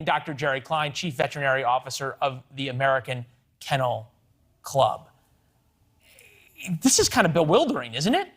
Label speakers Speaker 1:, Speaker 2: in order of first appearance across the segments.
Speaker 1: Dr. Jerry Klein, Chief Veterinary Officer of the American Kennel Club. This is kind of bewildering, isn't it?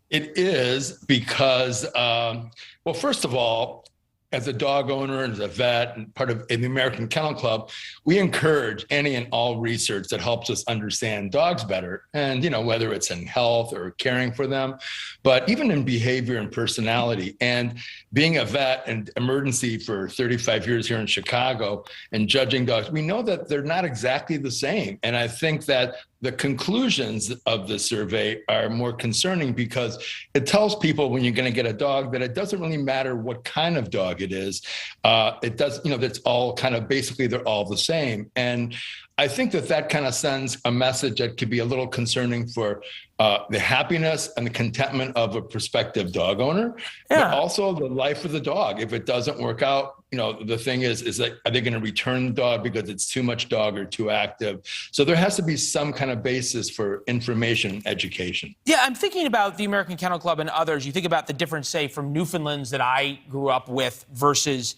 Speaker 2: It is because, well, first of all, as a dog owner and as a vet and part of the American Kennel Club, we encourage any and all research that helps us understand dogs better. And, whether it's in health or caring for them, but even in behavior and personality. And being a vet and emergency for 35 years here in Chicago and judging dogs, we know that they're not exactly the same. And I think that the conclusions of the survey are more concerning because it tells people when you're going to get a dog that it doesn't really matter what kind of dog it is. It does, that's all kind of basically they're all the same. And I think that kind of sends a message that could be a little concerning for the happiness and the contentment of a prospective dog owner, but also the life of the dog. If it doesn't work out, the thing is that are they going to return the dog because it's too much dog or too active? So there has to be some kind of basis for information and education.
Speaker 1: Yeah, I'm thinking about the American Kennel Club and others. You think about the difference, say, from Newfoundlands that I grew up with versus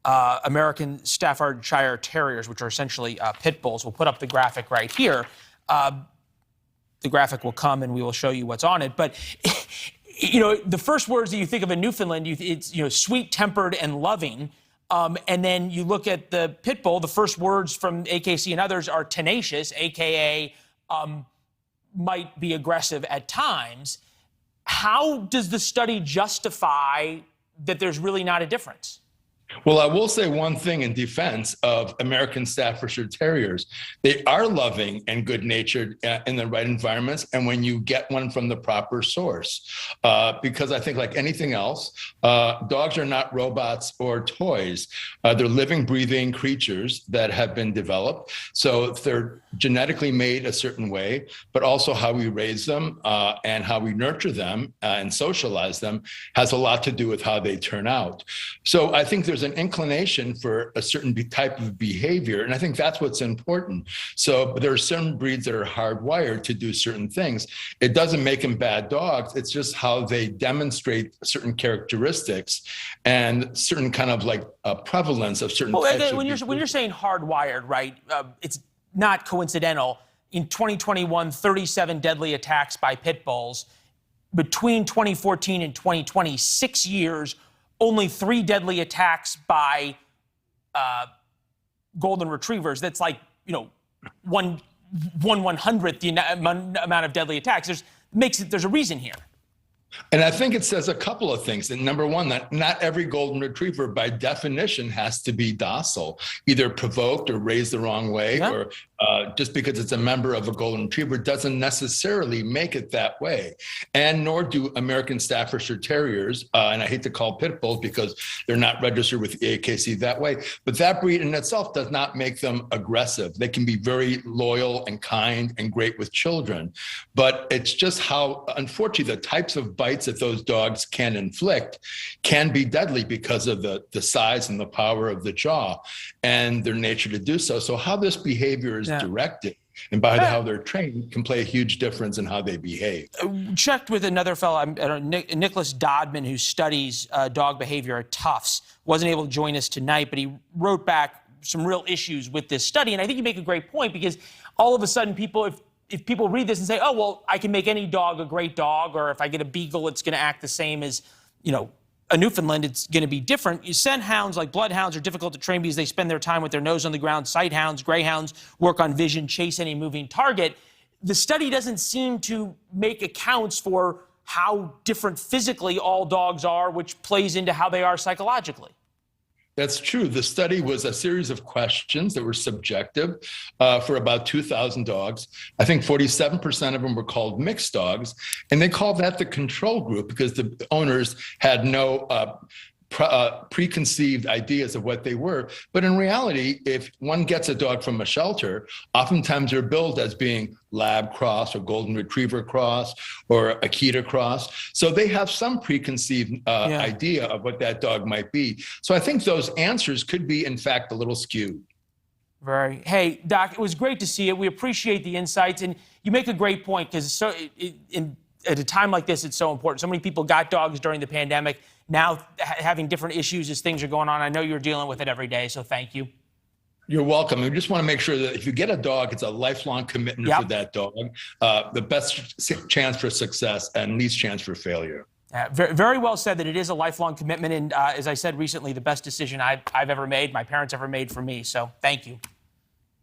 Speaker 1: American Staffordshire Terriers, which are essentially pit bulls. We'll put up the graphic right here. The graphic will come and we will show you what's on it. But, the first words that you think of in Newfoundland, it's, sweet-tempered and loving. And then you look at the pit bull, the first words from AKC and others are tenacious, AKA might be aggressive at times. How does the study justify that there's really not a difference?
Speaker 2: Well, I will say one thing in defense of American Staffordshire Terriers. They are loving and good-natured in the right environments and when you get one from the proper source. Because I think like anything else, dogs are not robots or toys. They're living, breathing creatures that have been developed. So they're genetically made a certain way, but also how we raise them and how we nurture them and socialize them has a lot to do with how they turn out. So I think there's an inclination for a certain type of behavior. And I think that's what's important. So there are certain breeds that are hardwired to do certain things. It doesn't make them bad dogs. It's just how they demonstrate certain characteristics and certain kind of like prevalence of certain types of
Speaker 1: when you're saying hardwired, right, it's not coincidental. In 2021, 37 deadly attacks by pit bulls. Between 2014 and 2020, 6 years, only 3 deadly attacks by golden retrievers. That's like, 1/100th the amount of deadly attacks. There's a reason here.
Speaker 2: And I think it says a couple of things. And number one, that not every golden retriever by definition has to be docile, either provoked or raised the wrong way, or just because it's a member of a golden retriever doesn't necessarily make it that way. And nor do American Staffordshire Terriers, and I hate to call pit bulls because they're not registered with the AKC that way, but that breed in itself does not make them aggressive. They can be very loyal and kind and great with children. But it's just how, unfortunately, the types of bites that those dogs can inflict can be deadly because of the size and the power of the jaw and their nature to do so. So how this behavior is directed and by how they're trained can play a huge difference in how they behave.
Speaker 1: Checked with another fellow, Nicholas Dodman, who studies dog behavior at Tufts. Wasn't able to join us tonight, but he wrote back some real issues with this study. And I think you make a great point because all of a sudden people, if people read this and say, oh, well, I can make any dog a great dog, or if I get a beagle, it's going to act the same as, a Newfoundland, it's going to be different. You scent hounds, like bloodhounds, are difficult to train because they spend their time with their nose on the ground. Sight hounds, greyhounds work on vision, chase any moving target. The study doesn't seem to make accounts for how different physically all dogs are, which plays into how they are psychologically.
Speaker 2: That's true. The study was a series of questions that were subjective for about 2,000 dogs. I think 47% of them were called mixed dogs, and they called that the control group because the owners had no preconceived ideas of what they were. But in reality, if one gets a dog from a shelter, oftentimes they're billed as being lab cross or golden retriever cross or Akita cross. So they have some preconceived idea of what that dog might be. So I think those answers could be, in fact, a little skewed.
Speaker 1: Hey, Doc, it was great to see it. We appreciate the insights. And you make a great point because at a time like this, it's so important. So many people got dogs during the pandemic now having different issues as things are going on. I know you're dealing with it every day, so thank you.
Speaker 2: You're welcome. We just want to make sure that if you get a dog, it's a lifelong commitment for that dog. The best chance for success and least chance for failure.
Speaker 1: Very, very well said that it is a lifelong commitment. And as I said recently, the best decision I've ever made, my parents ever made for me. So thank you.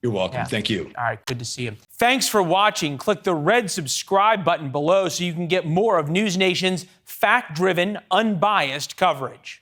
Speaker 2: You're welcome. Thank you.
Speaker 1: All right. Good to see you. Thanks for watching. Click the red subscribe button below so you can get more of NewsNation's fact-driven, unbiased coverage.